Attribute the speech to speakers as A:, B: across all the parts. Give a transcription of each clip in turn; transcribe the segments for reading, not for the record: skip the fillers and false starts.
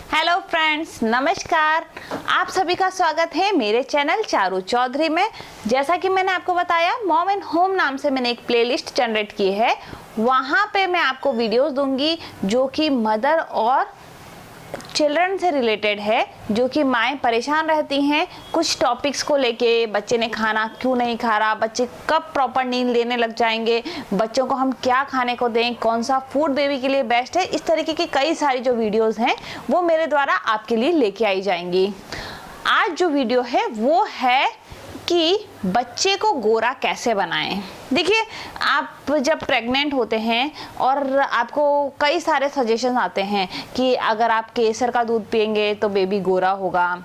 A: Hello friends, नमस्कार। आप सभी का स्वागत है मेरे चैनल चारू चौधरी में। जैसा कि मैंने आपको बताया, मॉम एंड होम नाम से मैंने एक प्लेलिस्ट जनरेट की है। वहाँ पे मैं आपको वीडियोस दूंगी जो कि मदर और चिल्ड्रन से रिलेटेड है, जो कि माएँ परेशान रहती हैं कुछ टॉपिक्स को लेके। बच्चे ने खाना क्यों नहीं खा रहा, बच्चे कब प्रॉपर नींद लेने लग जाएंगे, बच्चों को हम क्या खाने को दें, कौन सा फूड बेबी के लिए बेस्ट है। इस तरीके की कई सारी जो वीडियोस हैं वो मेरे द्वारा आपके लिए लेके आई जाएंगी। आज जो वीडियो है वो है कि बच्चे को गोरा कैसे बनाएं। देखिए, आप जब प्रेग्नेंट होते हैं और आपको कई सारे सजेशन आते हैं कि अगर आप केसर का दूध पिएंगे तो बेबी गोरा होगा,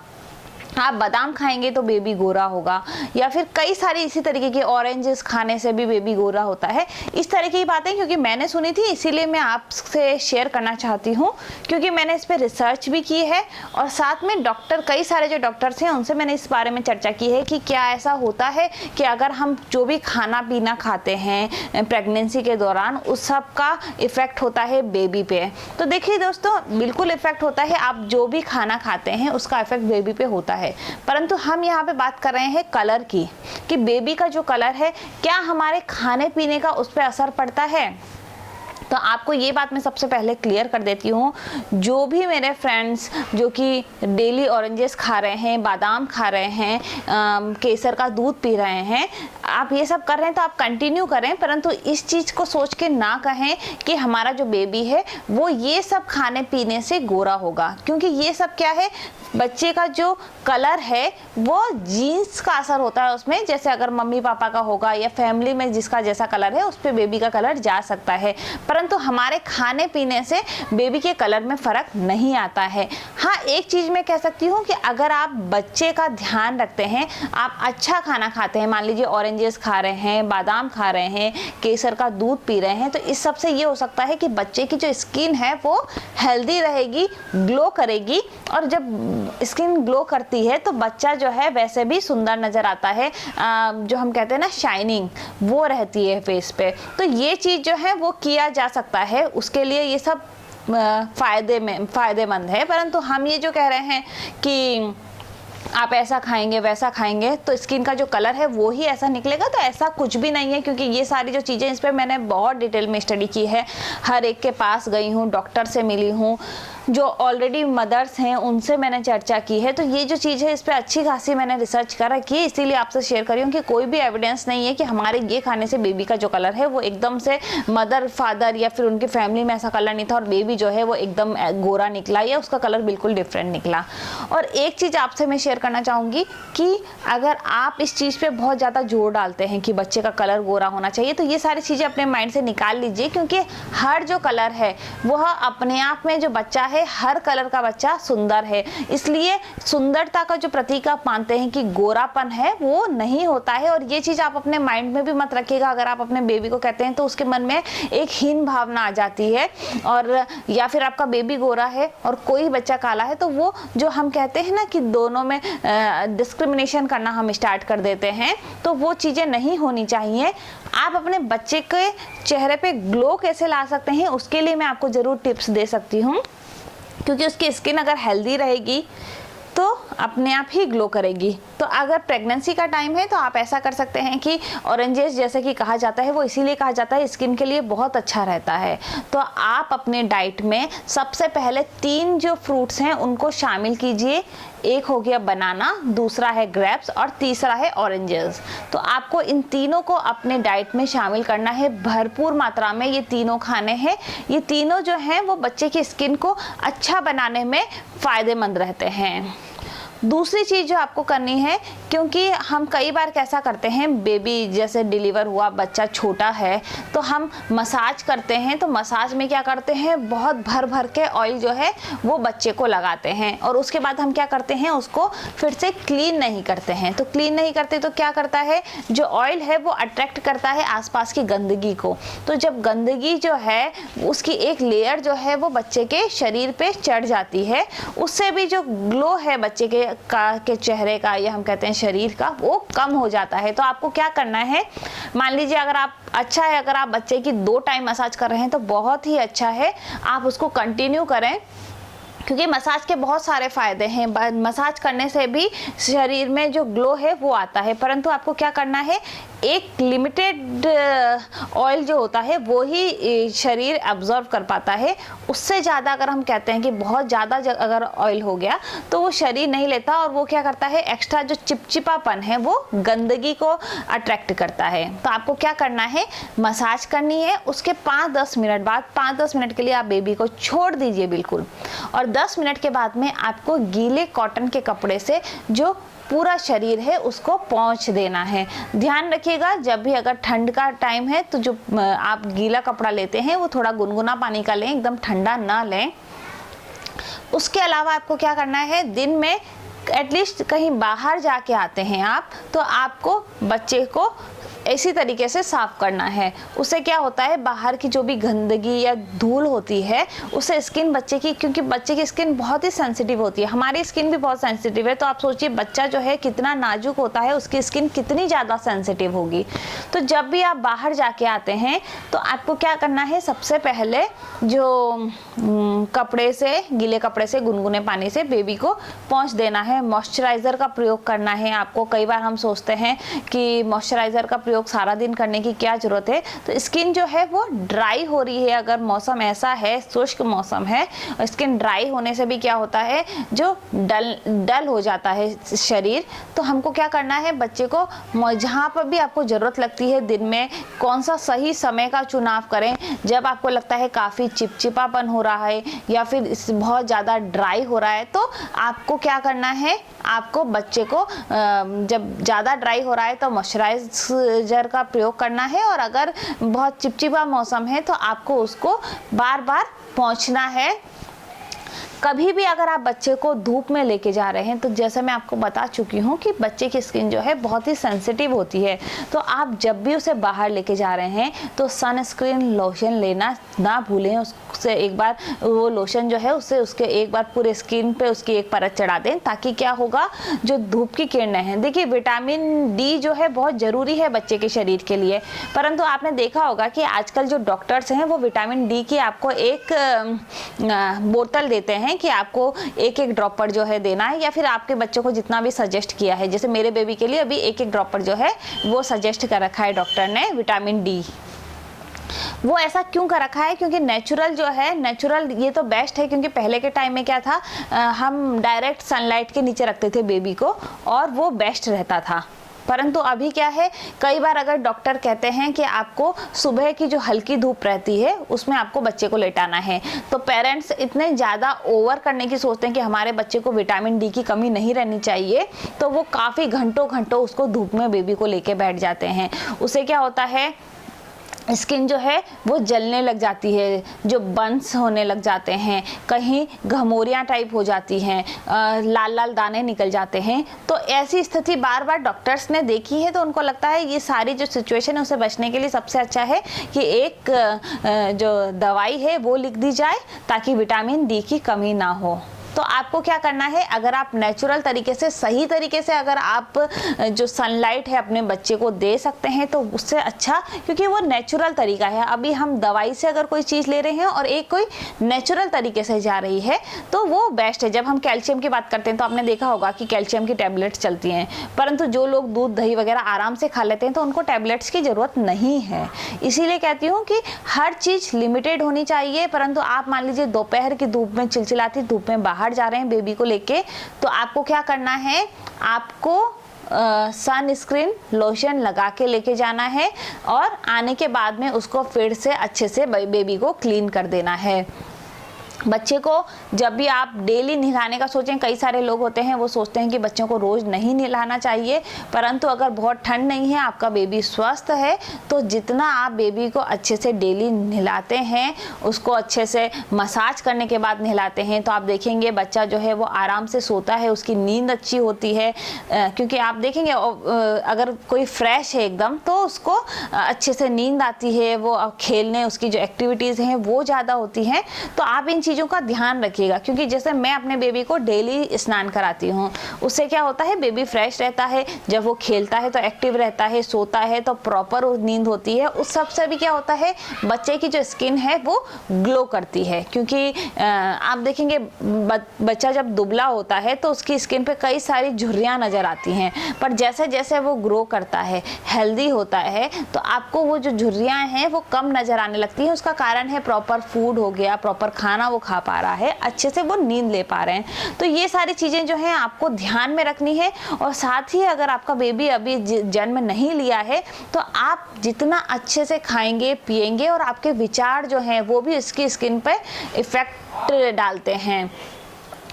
A: आप बादाम खाएंगे तो बेबी गोरा होगा, या फिर कई सारी इसी तरीके की ऑरेंजेस खाने से भी बेबी गोरा होता है। इस तरह की बातें क्योंकि मैंने सुनी थी, इसीलिए मैं आपसे शेयर करना चाहती हूँ, क्योंकि मैंने इस पर रिसर्च भी की है और साथ में कई सारे जो डॉक्टर्स हैं उनसे मैंने इस बारे में चर्चा की है कि क्या ऐसा होता है कि अगर हम जो भी खाना पीना खाते हैं प्रेगनेंसी के दौरान, उस सब का इफेक्ट होता है बेबी पे। तो देखिए दोस्तों, बिल्कुल इफेक्ट होता है। आप जो भी खाना खाते हैं उसका इफेक्ट बेबी पे होता है, परंतु हम यहाँ पे बात कर रहे हैं कलर की, कि बेबी का जो कलर है क्या हमारे खाने पीने का उस पर असर पड़ता है। तो आपको ये बात मैं सबसे पहले क्लियर कर देती हूँ, जो भी मेरे फ्रेंड्स जो कि डेली ऑरेंजेस खा रहे हैं, बादाम खा रहे हैं, केसर का दूध पी रहे हैं, आप ये सब कर रहे हैं तो आप कंटिन्यू करें, परंतु इस चीज़ को सोच के ना कहें कि हमारा जो बेबी है वो ये सब खाने पीने से गोरा होगा। क्योंकि ये सब क्या है, बच्चे का जो कलर है वो जीन्स का असर होता है उसमें। जैसे अगर मम्मी पापा का होगा या फैमिली में जिसका जैसा कलर है उस पर बेबी का कलर जा सकता है, परंतु हमारे खाने पीने से बेबी के कलर में फ़र्क नहीं आता है। हाँ, एक चीज़ मैं कह सकती हूँ कि अगर आप बच्चे का ध्यान रखते हैं, आप अच्छा खाना खाते हैं, मान लीजिए ऑरेंजेस खा रहे हैं, बादाम खा रहे हैं, केसर का दूध पी रहे हैं, तो इस सब से ये हो सकता है कि बच्चे की जो स्किन है वो हेल्दी रहेगी, ग्लो करेगी। और जब स्किन ग्लो करती है तो बच्चा जो है वैसे भी सुंदर नज़र आता है। जो हम कहते हैं ना, शाइनिंग वो रहती है फेस पे। तो ये चीज़ जो है वो किया जा सकता है, उसके लिए ये सब फ़ायदेमंद है। परंतु हम ये जो कह रहे हैं कि आप ऐसा खाएंगे वैसा खाएंगे तो स्किन का जो कलर है वो ही ऐसा निकलेगा, तो ऐसा कुछ भी नहीं है। क्योंकि ये सारी जो चीज़ें, इस पर मैंने बहुत डिटेल में स्टडी की है, हर एक के पास गई हूँ, डॉक्टर से मिली हूँ, जो ऑलरेडी मदर्स हैं उनसे मैंने चर्चा की है। तो ये जो चीज़ है इस पर अच्छी खासी मैंने रिसर्च कर रखी है, इसीलिए आपसे शेयर कर रही हूँ कि कोई भी एविडेंस नहीं है कि हमारे ये खाने से बेबी का जो कलर है वो एकदम से मदर फादर या फिर उनकी फैमिली में ऐसा कलर नहीं था और बेबी जो है वो एकदम गोरा निकला या उसका कलर बिल्कुल डिफरेंट निकला। और एक चीज़ आपसे मैं शेयर करना चाहूँगी कि अगर आप इस चीज़ पे बहुत ज़्यादा जोर डालते हैं कि बच्चे का कलर गोरा होना चाहिए, तो ये सारी चीज़ें अपने माइंड से निकाल लीजिए। क्योंकि हर जो कलर है वह अपने आप में, जो बच्चा है, हर कलर का बच्चा सुंदर है। इसलिए सुंदरता का जो प्रतीक आप मानते हैं कि गोरापन है, वो नहीं होता है। और ये चीज़ आप अपने माइंड में भी मत रखिएगा। अगर आप अपने बेबी को कहते हैं तो उसके मन में एक हीन भावना आ जाती है, और या फिर आपका बेबी गोरा है और कोई बच्चा काला है, तो वो जो हम कहते हैं ना कि दोनों में डिस्क्रिमिनेशन करना हम स्टार्ट कर देते हैं, तो वो चीज़ें नहीं होनी चाहिए। आप अपने बच्चे के चेहरे पे ग्लो कैसे ला सकते हैं, उसके लिए मैं आपको ज़रूर टिप्स दे सकती हूँ। क्योंकि उसकी स्किन अगर हेल्दी रहेगी तो अपने आप ही ग्लो करेगी। तो अगर प्रेगनेंसी का टाइम है तो आप ऐसा कर सकते हैं कि ऑरेंजेस, जैसे कि कहा जाता है, वो इसीलिए कहा जाता है स्किन के लिए बहुत अच्छा रहता है। तो आप अपने डाइट में सबसे पहले 3 जो फ्रूट्स हैं उनको शामिल कीजिए। एक हो गया बनाना, दूसरा है ग्रेप्स और तीसरा है ऑरेंजेस। तो आपको इन तीनों को अपने डाइट में शामिल करना है भरपूर मात्रा में। ये तीनों खाने हैं, ये तीनों जो हैं वो बच्चे की स्किन को अच्छा बनाने में फ़ायदेमंद रहते हैं। दूसरी चीज़ जो आपको करनी है, क्योंकि हम कई बार कैसा करते हैं, बेबी जैसे डिलीवर हुआ, बच्चा छोटा है, तो हम मसाज करते हैं। तो मसाज में क्या करते हैं, बहुत भर भर के ऑयल जो है वो बच्चे को लगाते हैं, और उसके बाद हम क्या करते हैं, उसको फिर से क्लीन नहीं करते हैं। तो क्लीन नहीं करते तो क्या करता है, जो ऑयल है वो अट्रैक्ट करता है आसपास की गंदगी को। तो जब गंदगी जो है उसकी एक लेयर जो है वो बच्चे के शरीर पे चढ़ जाती है, उससे भी जो ग्लो है बच्चे के चेहरे का, या हम कहते हैं शरीर का, वो कम हो जाता है। तो आपको क्या करना है, मान लीजिए अगर आप अच्छा है, अगर आप बच्चे की 2 टाइम मसाज कर रहे हैं तो बहुत ही अच्छा है, आप उसको कंटिन्यू करें। क्योंकि मसाज के बहुत सारे फ़ायदे हैं। मसाज करने से भी शरीर में जो ग्लो है वो आता है, परंतु आपको क्या करना है, एक लिमिटेड ऑयल जो होता है वो ही शरीर एब्जॉर्ब कर पाता है। उससे ज़्यादा अगर हम कहते हैं कि बहुत ज़्यादा अगर ऑयल हो गया तो वो शरीर नहीं लेता, और वो क्या करता है, एक्स्ट्रा जो चिपचिपापन है वो गंदगी को अट्रैक्ट करता है। तो आपको क्या करना है, मसाज करनी है, उसके 5-10 मिनट बाद 5-10 मिनट के लिए आप बेबी को छोड़ दीजिए बिल्कुल, और 10 मिनट के बाद में आपको गीले कॉटन के कपड़े से जो पूरा शरीर है उसको पोंछ देना है। ध्यान रखिएगा, जब भी अगर ठंड का टाइम है तो जो आप गीला कपड़ा लेते हैं वो थोड़ा गुनगुना पानी का लें, एकदम ठंडा ना लें। उसके अलावा आपको क्या करना है, दिन में एटलीस्ट कहीं बाहर जाके आते हैं आप, तो आपको बच्चे को इसी तरीके से साफ करना है। उससे क्या होता है, बाहर की जो भी गंदगी या धूल होती है उससे स्किन बच्चे की, क्योंकि बच्चे की स्किन बहुत ही सेंसिटिव होती है, हमारी स्किन भी बहुत सेंसिटिव है, तो आप सोचिए बच्चा जो है कितना नाजुक होता है, उसकी स्किन कितनी ज़्यादा सेंसिटिव होगी। तो जब भी आप बाहर जाके आते हैं तो आपको क्या करना है, सबसे पहले जो कपड़े से, गीले कपड़े से गुनगुने पानी से बेबी को पोंछ देना है। मॉइस्चराइज़र का प्रयोग करना है आपको। कई बार हम सोचते हैं कि मॉइस्चराइज़र का प्रयोग सारा दिन करने की क्या जरूरत है, तो स्किन जो है वो ड्राई हो रही है, अगर मौसम ऐसा है, शुष्क मौसम है, स्किन ड्राई होने से भी क्या होता है, जो डल हो जाता है शरीर। तो हमको क्या करना है, बच्चे को जहाँ पर भी आपको ज़रूरत लगती है दिन में, कौन सा सही समय का चुनाव करें, जब आपको लगता है काफ़ी चिपचिपापन हो रहा है या फिर बहुत ज़्यादा ड्राई हो रहा है, तो आपको क्या करना है, आपको बच्चे को जब ज़्यादा ड्राई हो रहा है तो मॉइस्चराइज़र का प्रयोग करना है, और अगर बहुत चिपचिपा मौसम है तो आपको उसको बार बार पोंछना है। कभी भी अगर आप बच्चे को धूप में लेके जा रहे हैं, तो जैसे मैं आपको बता चुकी हूँ कि बच्चे की स्किन जो है बहुत ही सेंसिटिव होती है, तो आप जब भी उसे बाहर लेके जा रहे हैं तो सनस्क्रीन लोशन लेना ना भूलें। उससे एक बार वो लोशन जो है उससे उसके एक बार पूरे स्किन पे उसकी एक परत चढ़ा दें, ताकि क्या होगा, जो धूप की किरणें हैं, देखिए विटामिन डी जो है बहुत ज़रूरी है बच्चे के शरीर के लिए, परंतु आपने देखा होगा कि आजकल जो डॉक्टर्स हैं वो विटामिन डी की आपको एक बोतल देते हैं कि आपको एक ड्रॉपर जो है देना है, या फिर आपके बच्चों को जितना भी सजेस्ट किया है, जैसे मेरे बेबी के लिए अभी एक ड्रॉपर जो है वो सजेस्ट कर रखा है डॉक्टर ने, विटामिन डी। वो ऐसा क्यों कर रखा है, क्योंकि नेचुरल जो है, नेचुरल ये तो बेस्ट है, क्योंकि पहले के टाइम में क्या था, हम डायरेक्ट सनलाइट के नीचे रखते थे बेबी को और वो बेस्ट रहता था। परंतु अभी क्या है, कई बार अगर डॉक्टर कहते हैं कि आपको सुबह की जो हल्की धूप रहती है उसमें आपको बच्चे को लेटाना है, तो पेरेंट्स इतने ज़्यादा ओवर करने की सोचते हैं कि हमारे बच्चे को विटामिन डी की कमी नहीं रहनी चाहिए, तो वो काफ़ी घंटों घंटों उसको धूप में बेबी को लेके बैठ जाते हैं। उससे क्या होता है, स्किन जो है वो जलने लग जाती है, जो बर्न्स होने लग जाते हैं, कहीं घमोरियाँ टाइप हो जाती हैं, लाल लाल दाने निकल जाते हैं। तो ऐसी स्थिति बार बार डॉक्टर्स ने देखी है, तो उनको लगता है ये सारी जो सिचुएशन है उससे बचने के लिए सबसे अच्छा है कि एक जो दवाई है वो लिख दी जाए, ताकि विटामिन डी की कमी ना हो। तो आपको क्या करना है, अगर आप नेचुरल तरीके से, सही तरीके से अगर आप जो सनलाइट है अपने बच्चे को दे सकते हैं तो उससे अच्छा, क्योंकि वो नेचुरल तरीका है। अभी हम दवाई से अगर कोई चीज़ ले रहे हैं और एक कोई नेचुरल तरीके से जा रही है तो वो बेस्ट है। जब हम कैल्शियम की बात करते हैं तो आपने देखा होगा कि कैल्शियम की टैबलेट्स चलती हैं, परंतु जो लोग दूध दही वगैरह आराम से खा लेते हैं तो उनको टैबलेट्स की ज़रूरत नहीं है। इसीलिए कहती हूँ कि हर चीज़ लिमिटेड होनी चाहिए। परंतु आप मान लीजिए दोपहर की धूप में, चिलचिलाती धूप में बाहर जा रहे हैं बेबी को लेके, तो आपको क्या करना है, आपको सनस्क्रीन लोशन लगा के लेके जाना है, और आने के बाद में उसको फिर से अच्छे से बेबी को क्लीन कर देना है। बच्चे को जब भी आप डेली नहलाने का सोचें, कई सारे लोग होते हैं वो सोचते हैं कि बच्चों को रोज़ नहीं नहलाना चाहिए, परंतु अगर बहुत ठंड नहीं है, आपका बेबी स्वस्थ है, तो जितना आप बेबी को अच्छे से डेली नहलाते हैं, उसको अच्छे से मसाज करने के बाद नहलाते हैं, तो आप देखेंगे बच्चा जो है वो आराम से सोता है, उसकी नींद अच्छी होती है। क्योंकि आप देखेंगे अगर कोई फ्रेश है एकदम तो उसको अच्छे से नींद आती है, वो खेलने, उसकी जो एक्टिविटीज़ हैं वो ज़्यादा होती हैं। तो आप इन चीज़ों का ध्यान रखिएगा, क्योंकि जैसे मैं अपने बेबी को डेली स्नान कराती हूँ, उससे क्या होता है बेबी फ्रेश रहता है, जब वो खेलता है तो एक्टिव रहता है, सोता है तो प्रॉपर नींद होती है। उस सबसे भी क्या होता है बच्चे की जो स्किन है वो ग्लो करती है, क्योंकि आप देखेंगे बच्चा जब दुबला होता है तो उसकी स्किन पे कई सारी झुर्रियाँ नज़र आती हैं, पर जैसे जैसे वो ग्रो करता है, हेल्दी होता है, तो आपको वो जो झुर्रियाँ हैं वो कम नज़र आने लगती हैं। उसका कारण है प्रॉपर फूड हो गया, प्रॉपर खाना वो खा पा रहा है, अच्छे से वो नींद ले पा रहे हैं। तो ये सारी चीज़ें जो हैं आपको ध्यान में रखनी है। और साथ ही अगर आपका बेबी अभी जन्म नहीं लिया है तो आप जितना अच्छे से खाएंगे पिएंगे और आपके विचार जो हैं वो भी इसकी स्किन पे इफ़ेक्ट डालते हैं।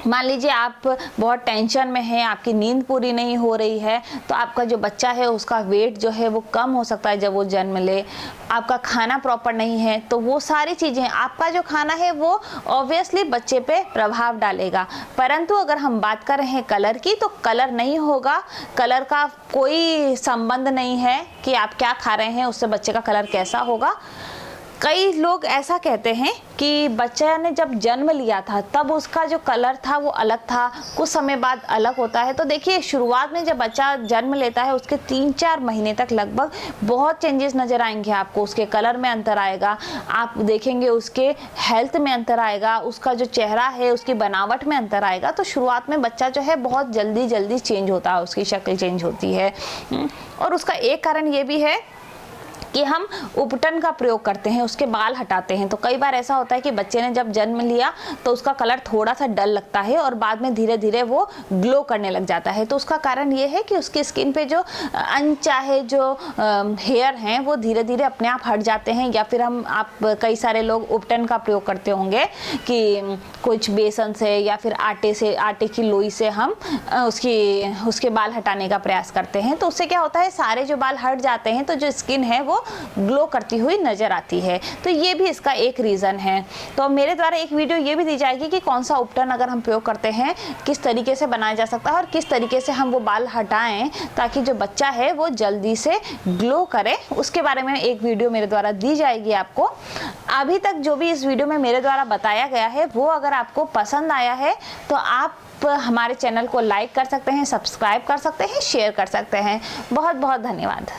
A: मान लीजिए आप बहुत टेंशन में हैं, आपकी नींद पूरी नहीं हो रही है, तो आपका जो बच्चा है उसका वेट जो है वो कम हो सकता है जब वो जन्म ले। आपका खाना प्रॉपर नहीं है तो वो सारी चीज़ें, आपका जो खाना है वो ऑब्वियसली बच्चे पे प्रभाव डालेगा। परंतु अगर हम बात कर रहे हैं कलर की, तो कलर नहीं होगा, कलर का कोई संबंध नहीं है कि आप क्या खा रहे हैं उससे बच्चे का कलर कैसा होगा। कई लोग ऐसा कहते हैं कि बच्चा ने जब जन्म लिया था तब उसका जो कलर था वो अलग था, कुछ समय बाद अलग होता है। तो देखिए शुरुआत में जब बच्चा जन्म लेता है उसके 3-4 महीने तक लगभग बहुत चेंजेस नज़र आएंगे आपको। उसके कलर में अंतर आएगा, आप देखेंगे उसके हेल्थ में अंतर आएगा, उसका जो चेहरा है उसकी बनावट में अंतर आएगा। तो शुरुआत में बच्चा जो है बहुत जल्दी चेंज होता है, उसकी शक्ल चेंज होती है। और उसका एक कारण ये भी है कि हम उपटन का प्रयोग करते हैं, उसके बाल हटाते हैं। तो कई बार ऐसा होता है कि बच्चे ने जब जन्म लिया तो उसका कलर थोड़ा सा डल लगता है और बाद में धीरे धीरे वो ग्लो करने लग जाता है। तो उसका कारण ये है कि उसकी स्किन पे जो अनचाहे जो हेयर हैं वो धीरे धीरे अपने आप हट जाते हैं। या फिर आप कई सारे लोग उपटन का प्रयोग करते होंगे कि कुछ बेसन से या फिर आटे की लोई से हम उसके बाल हटाने का प्रयास करते हैं। तो उससे क्या होता है सारे जो बाल हट जाते हैं तो जो स्किन है वो ग्लो करती हुई नजर आती है। तो ये भी इसका एक रीज़न है। तो मेरे द्वारा एक वीडियो ये भी दी जाएगी कि कौन सा उपटन अगर हम प्रयोग करते हैं किस तरीके से बनाया जा सकता है और किस तरीके से हम वो बाल हटाएं ताकि जो बच्चा है वो जल्दी से ग्लो करे। उसके बारे में एक वीडियो मेरे द्वारा दी जाएगी आपको। अभी तक जो भी इस वीडियो में मेरे द्वारा बताया गया है वो अगर आपको पसंद आया है तो आप हमारे चैनल को लाइक कर सकते हैं, सब्सक्राइब कर सकते हैं, शेयर कर सकते हैं। बहुत बहुत धन्यवाद।